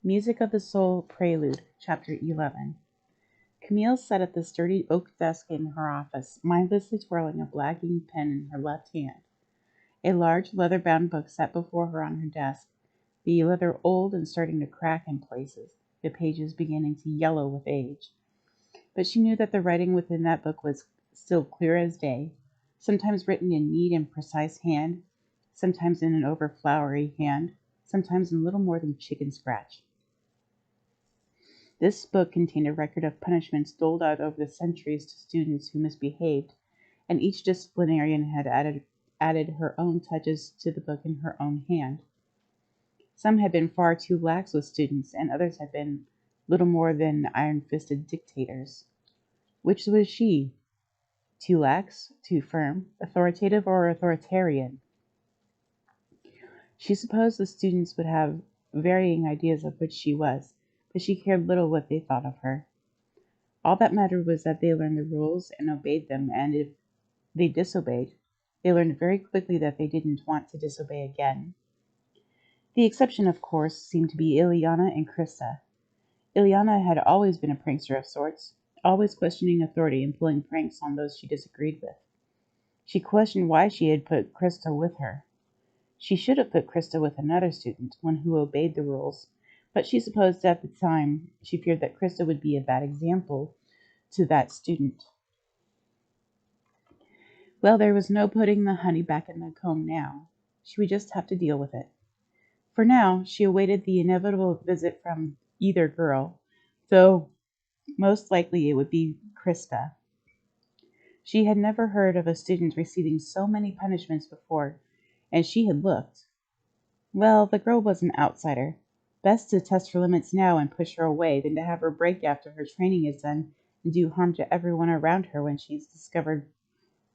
Music of the Soul, Prelude, Chapter 11. Camille sat at the sturdy oak desk in her office, mindlessly twirling a black ink pen in her left hand. A large leather-bound book sat before her on her desk, the leather old and starting to crack in places, the pages beginning to yellow with age. But she knew that the writing within that book was still clear as day, sometimes written in neat and precise hand, sometimes in an over-flowery hand, sometimes in little more than chicken scratch. This book contained a record of punishments doled out over the centuries to students who misbehaved, and each disciplinarian had added her own touches to the book in her own hand. Some had been far too lax with students, and others had been little more than iron-fisted dictators. Which was she? Too lax, too firm, authoritative, or authoritarian? She supposed the students would have varying ideas of which she was, but she cared little what they thought of her. All that mattered was that they learned the rules and obeyed them, and if they disobeyed, they learned very quickly that they didn't want to disobey again. The exception, of course, seemed to be Ileana and Krista. Ileana had always been a prankster of sorts, always questioning authority and pulling pranks on those she disagreed with. She questioned why she had put Krista with her. She should have put Krista with another student, one who obeyed the rules, but she supposed at the time she feared that Krista would be a bad example to that student. Well, there was no putting the honey back in the comb now. She would just have to deal with it. For now, she awaited the inevitable visit from either girl, though most likely it would be Krista. She had never heard of a student receiving so many punishments before, and she had looked. Well, the girl was an outsider. Best to test her limits now and push her away than to have her break after her training is done and do harm to everyone around her when she's discovered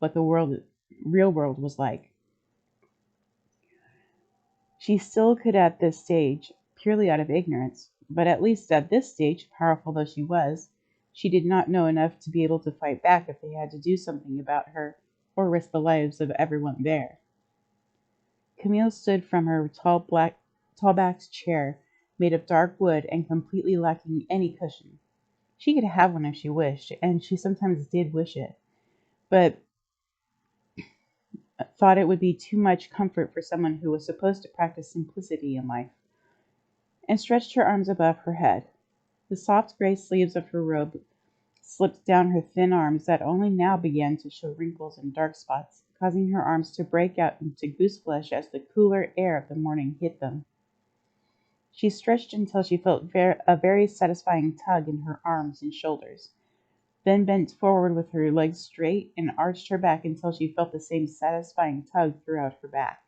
what the real world was like. She still could at this stage, purely out of ignorance, but at least at this stage, powerful though she was, she did not know enough to be able to fight back if they had to do something about her or risk the lives of everyone there. Camille stood from her tall-backed chair, made of dark wood and completely lacking any cushion. She could have one if she wished, and she sometimes did wish it, but thought it would be too much comfort for someone who was supposed to practice simplicity in life, and stretched her arms above her head. The soft gray sleeves of her robe slipped down her thin arms that only now began to show wrinkles and dark spots, causing her arms to break out into gooseflesh as the cooler air of the morning hit them. She stretched until she felt a very satisfying tug in her arms and shoulders, then bent forward with her legs straight and arched her back until she felt the same satisfying tug throughout her back.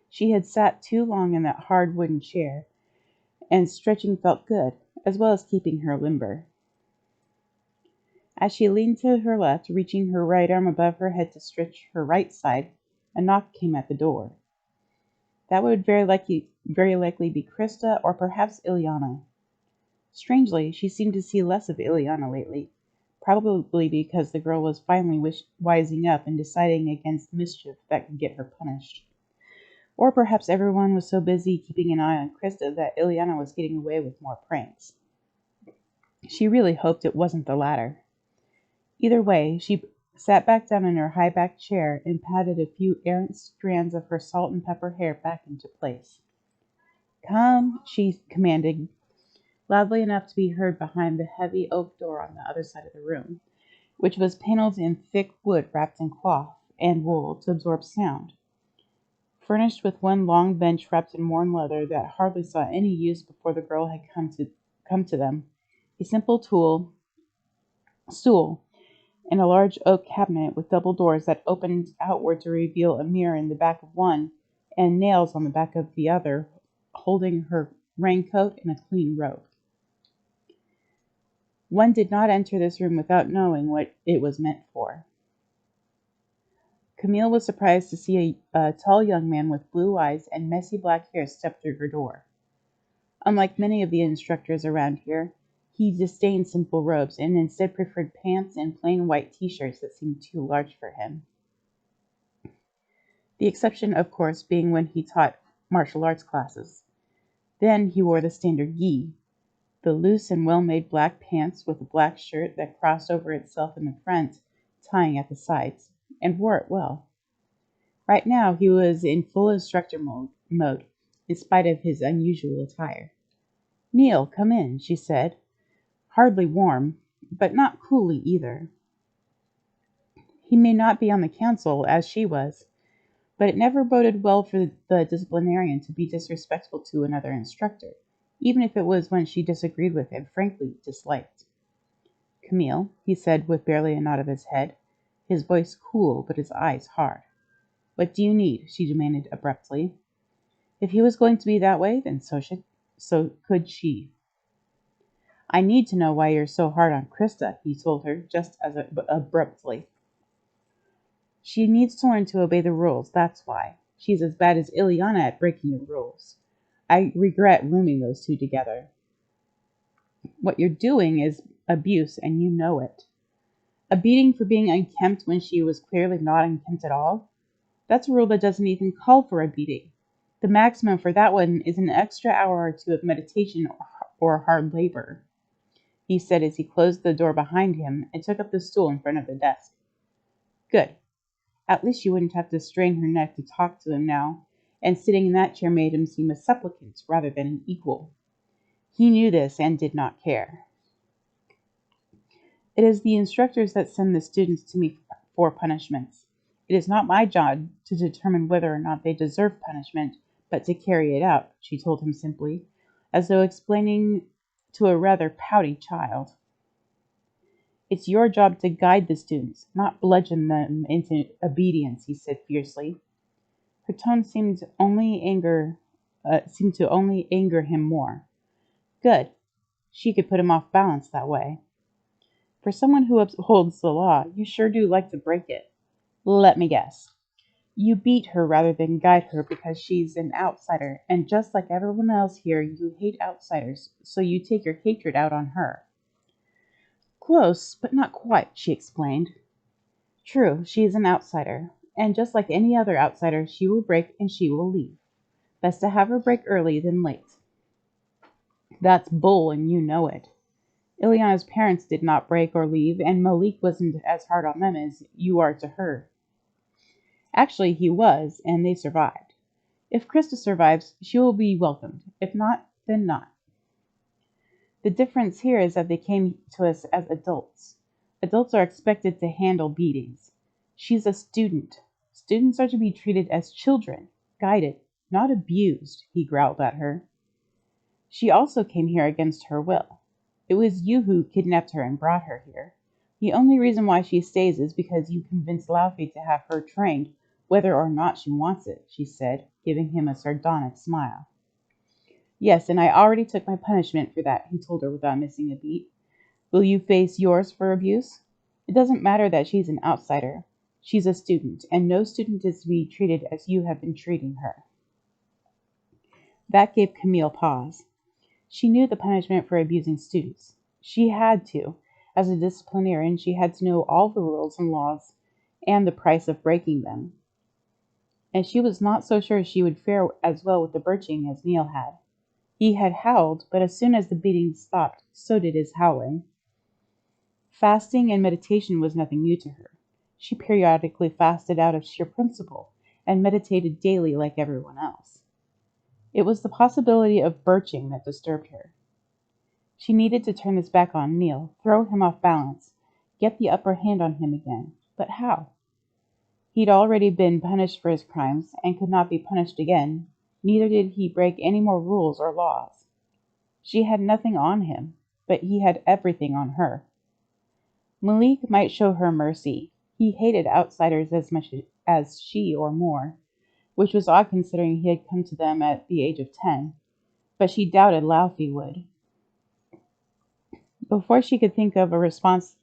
She had sat too long in that hard wooden chair, and stretching felt good, as well as keeping her limber. As she leaned to her left, reaching her right arm above her head to stretch her right side, a knock came at the door. That would very likely be Krista or perhaps Ileana. Strangely, she seemed to see less of Ileana lately, probably because the girl was finally wising up and deciding against mischief that could get her punished. Or perhaps everyone was so busy keeping an eye on Krista that Ileana was getting away with more pranks. She really hoped it wasn't the latter. Either way, she sat back down in her high-backed chair and patted a few errant strands of her salt and pepper hair back into place. "Come," she commanded, loudly enough to be heard behind the heavy oak door on the other side of the room, which was paneled in thick wood wrapped in cloth and wool to absorb sound. Furnished with one long bench wrapped in worn leather that hardly saw any use before the girl had come to them, a simple stool, and a large oak cabinet with double doors that opened outward to reveal a mirror in the back of one and nails on the back of the other, holding her raincoat and a clean robe. One did not enter this room without knowing what it was meant for. Camille was surprised to see a tall young man with blue eyes and messy black hair step through her door. Unlike many of the instructors around here, he disdained simple robes and instead preferred pants and plain white t-shirts that seemed too large for him. The exception, of course, being when he taught martial arts classes. Then he wore the standard gi, the loose and well-made black pants with a black shirt that crossed over itself in the front, tying at the sides, and wore it well. Right now he was in full instructor mode, in spite of his unusual attire. "Neil, come in," she said, hardly warm, but not coolly either. He may not be on the council, as she was, but it never boded well for the disciplinarian to be disrespectful to another instructor, even if it was one she disagreed with and frankly disliked. "Camille," he said with barely a nod of his head, his voice cool but his eyes hard. "What do you need?" she demanded abruptly. If he was going to be that way, then so could she. "I need to know why you're so hard on Krista," he told her just as abruptly. "She needs to learn to obey the rules, that's why. She's as bad as Ileana at breaking the rules. I regret rooming those two together. What you're doing is abuse, and you know it. A beating for being unkempt when she was clearly not unkempt at all? That's a rule that doesn't even call for a beating. The maximum for that one is an extra hour or two of meditation or hard labor," he said as he closed the door behind him and took up the stool in front of the desk. "Good. At least she wouldn't have to strain her neck to talk to him now, and sitting in that chair made him seem a supplicant rather than an equal. He knew this and did not care. "It is the instructors that send the students to me for punishments. It is not my job to determine whether or not they deserve punishment, but to carry it out," she told him simply, as though explaining to a rather pouty child. "It's your job to guide the students, not bludgeon them into obedience," he said fiercely. Her tone seemed to only anger him more. Good. She could put him off balance that way. "For someone who upholds the law, you sure do like to break it. Let me guess. You beat her rather than guide her because she's an outsider, and just like everyone else here, you hate outsiders, so you take your hatred out on her." "Close, but not quite," she explained. "True, she is an outsider, and just like any other outsider, she will break and she will leave. Best to have her break early than late." "That's bull, and you know it. Ileana's parents did not break or leave, and Malik wasn't as hard on them as you are to her. Actually, he was, and they survived. If Krista survives, she will be welcomed. If not, then not. The difference here is that they came to us as adults. Adults are expected to handle beatings. She's a student. Students are to be treated as children, guided, not abused," he growled at her. "She also came here against her will. It was you who kidnapped her and brought her here. The only reason why she stays is because you convinced Laufey to have her trained, whether or not she wants it," she said, giving him a sardonic smile. "Yes, and I already took my punishment for that," he told her without missing a beat. "Will you face yours for abuse? It doesn't matter that she's an outsider. She's a student, and no student is to be treated as you have been treating her." That gave Camille pause. She knew the punishment for abusing students. She had to. As a disciplinarian, she had to know all the rules and laws and the price of breaking them. And she was not so sure she would fare as well with the birching as Neil had. He had howled, but as soon as the beating stopped, so did his howling. Fasting and meditation was nothing new to her. She periodically fasted out of sheer principle, and meditated daily like everyone else. It was the possibility of birching that disturbed her. She needed to turn this back on Neil, throw him off balance, get the upper hand on him again. But how? He'd already been punished for his crimes, and could not be punished again. Neither did he break any more rules or laws. She had nothing on him, but he had everything on her. Malik might show her mercy. He hated outsiders as much as she or more, which was odd considering he had come to them at the age of 10, but she doubted Laufey would. Before she could think of a response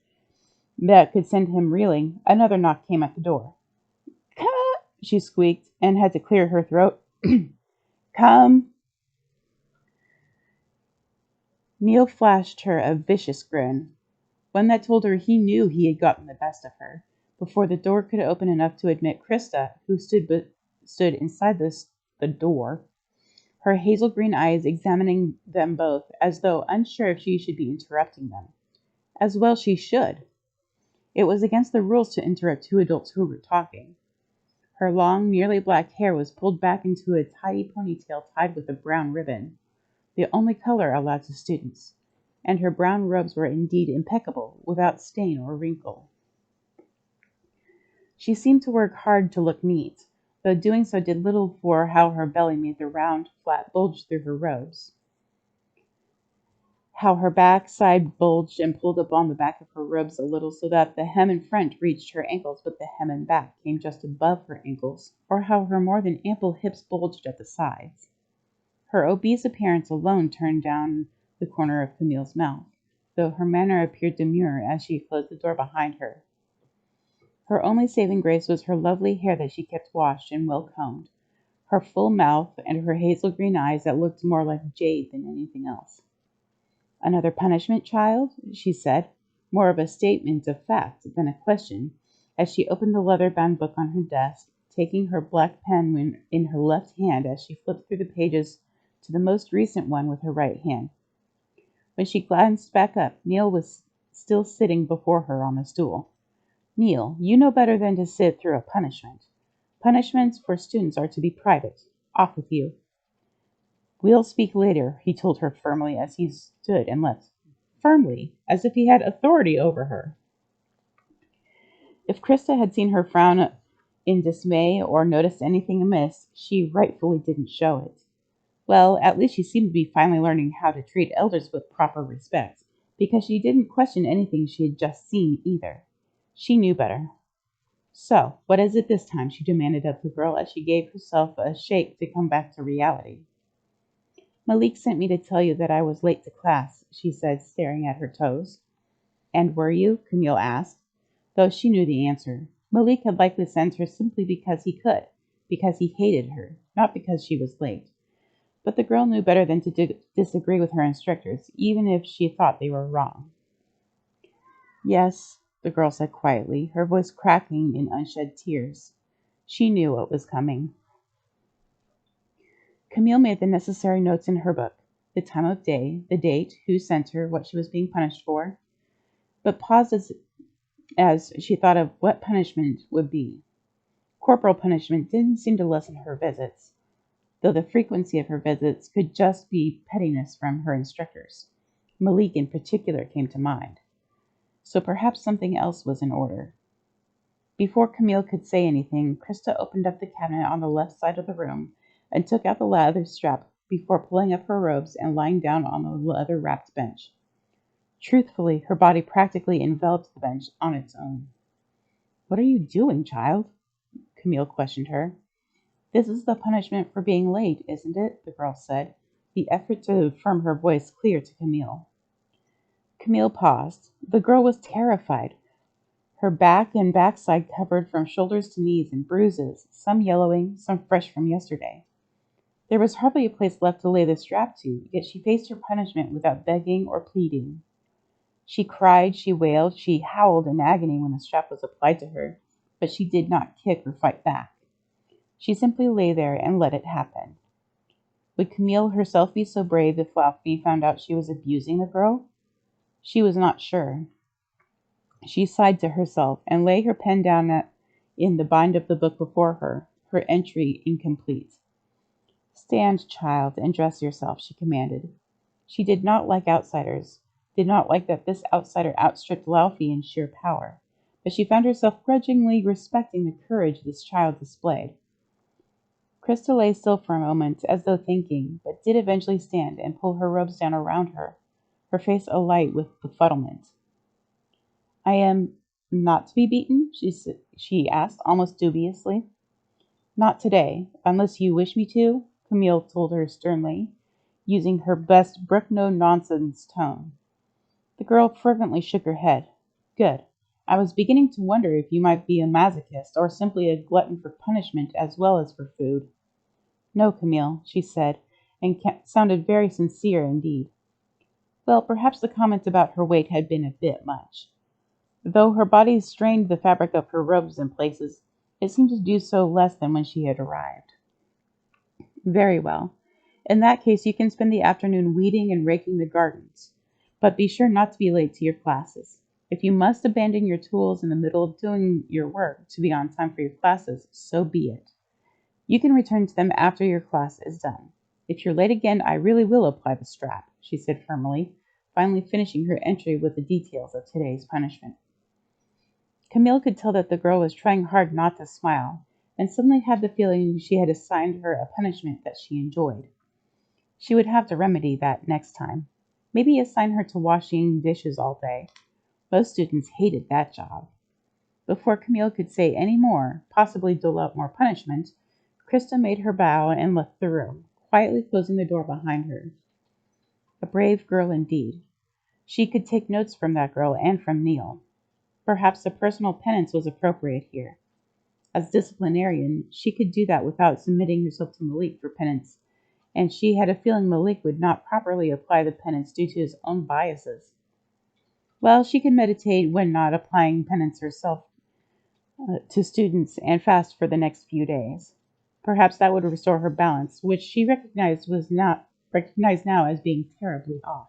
that could send him reeling, another knock came at the door. "Cut!" she squeaked, and had to clear her throat. "Come!" Neil flashed her a vicious grin, one that told her he knew he had gotten the best of her, before the door could open enough to admit Krista, who stood inside the door, her hazel green eyes examining them both as though unsure if she should be interrupting them. As well she should. It was against the rules to interrupt two adults who were talking. Her long, nearly black hair was pulled back into a tidy ponytail tied with a brown ribbon, the only color allowed to students, and her brown robes were indeed impeccable, without stain or wrinkle. She seemed to work hard to look neat, though doing so did little for how her belly made the round, flat bulge through her robes, how her back side bulged and pulled up on the back of her robes a little so that the hem in front reached her ankles but the hem in back came just above her ankles, or how her more than ample hips bulged at the sides. Her obese appearance alone turned down the corner of Camille's mouth, though her manner appeared demure as she closed the door behind her. Her only saving grace was her lovely hair that she kept washed and well combed, her full mouth, and her hazel green eyes that looked more like jade than anything else. "Another punishment, child?" she said, more of a statement of fact than a question, as she opened the leather-bound book on her desk, taking her black pen in her left hand as she flipped through the pages to the most recent one with her right hand. When she glanced back up, Neil was still sitting before her on the stool. "Neil, you know better than to sit through a punishment. Punishments for students are to be private. Off with you." "We'll speak later," he told her firmly as he stood and left. Firmly, as if he had authority over her. If Krista had seen her frown in dismay or noticed anything amiss, she rightfully didn't show it. Well, at least she seemed to be finally learning how to treat elders with proper respect, because she didn't question anything she had just seen either. She knew better. "So, what is it this time?" she demanded of the girl as she gave herself a shake to come back to reality. "Malik sent me to tell you that I was late to class," she said, staring at her toes. "And were you?" Camille asked, though she knew the answer. Malik had likely sent her simply because he could, because he hated her, not because she was late. But the girl knew better than to disagree with her instructors, even if she thought they were wrong. "Yes," the girl said quietly, her voice cracking in unshed tears. She knew what was coming. Camille made the necessary notes in her book, the time of day, the date, who sent her, what she was being punished for, but paused as she thought of what punishment would be. Corporal punishment didn't seem to lessen her visits, though the frequency of her visits could just be pettiness from her instructors. Malik in particular came to mind. So perhaps something else was in order. Before Camille could say anything, Krista opened up the cabinet on the left side of the room and took out the leather strap before pulling up her robes and lying down on the leather-wrapped bench. Truthfully, her body practically enveloped the bench on its own. "What are you doing, child?" Camille questioned her. "This is the punishment for being late, isn't it?" the girl said, the effort to firm her voice clear to Camille. Camille paused. The girl was terrified, her back and backside covered from shoulders to knees in bruises, some yellowing, some fresh from yesterday. There was hardly a place left to lay the strap to, yet she faced her punishment without begging or pleading. She cried, she wailed, she howled in agony when the strap was applied to her, but she did not kick or fight back. She simply lay there and let it happen. Would Camille herself be so brave if Fluffy found out she was abusing the girl? She was not sure. She sighed to herself and laid her pen down in the bind of the book before her, her entry incomplete. "Stand, child, and dress yourself," she commanded. She did not like outsiders, did not like that this outsider outstripped Laufey in sheer power, but she found herself grudgingly respecting the courage this child displayed. Krista lay still for a moment, as though thinking, but did eventually stand and pull her robes down around her, her face alight with befuddlement. "I am not to be beaten?" she asked, almost dubiously. "Not today, unless you wish me to," Camille told her sternly, using her best brook-no-nonsense tone. The girl fervently shook her head. "Good. I was beginning to wonder if you might be a masochist, or simply a glutton for punishment as well as for food." "No, Camille," she said, and sounded very sincere indeed. Well, perhaps the comment about her weight had been a bit much. Though her body strained the fabric of her robes in places, it seemed to do so less than when she had arrived. "Very well. In that case, you can spend the afternoon weeding and raking the gardens, but be sure not to be late to your classes. If you must abandon your tools in the middle of doing your work to be on time for your classes, so be it. You can return to them after your class is done. If you're late again, I really will apply the strap, she said firmly, finally finishing her entry with the details of today's punishment. Camille could tell that the girl was trying hard not to smile, and suddenly had the feeling she had assigned her a punishment that she enjoyed. She would have to remedy that next time. Maybe assign her to washing dishes all day. Most students hated that job. Before Camille could say any more, possibly dole out more punishment, Krista made her bow and left the room, quietly closing the door behind her. A brave girl indeed. She could take notes from that girl and from Neil. Perhaps a personal penance was appropriate here. As disciplinarian, she could do that without submitting herself to Malik for penance, and she had a feeling Malik would not properly apply the penance due to his own biases. Well, she could meditate when not applying penance herself to students and fast for the next few days. Perhaps that would restore her balance, which she recognized now as being terribly off.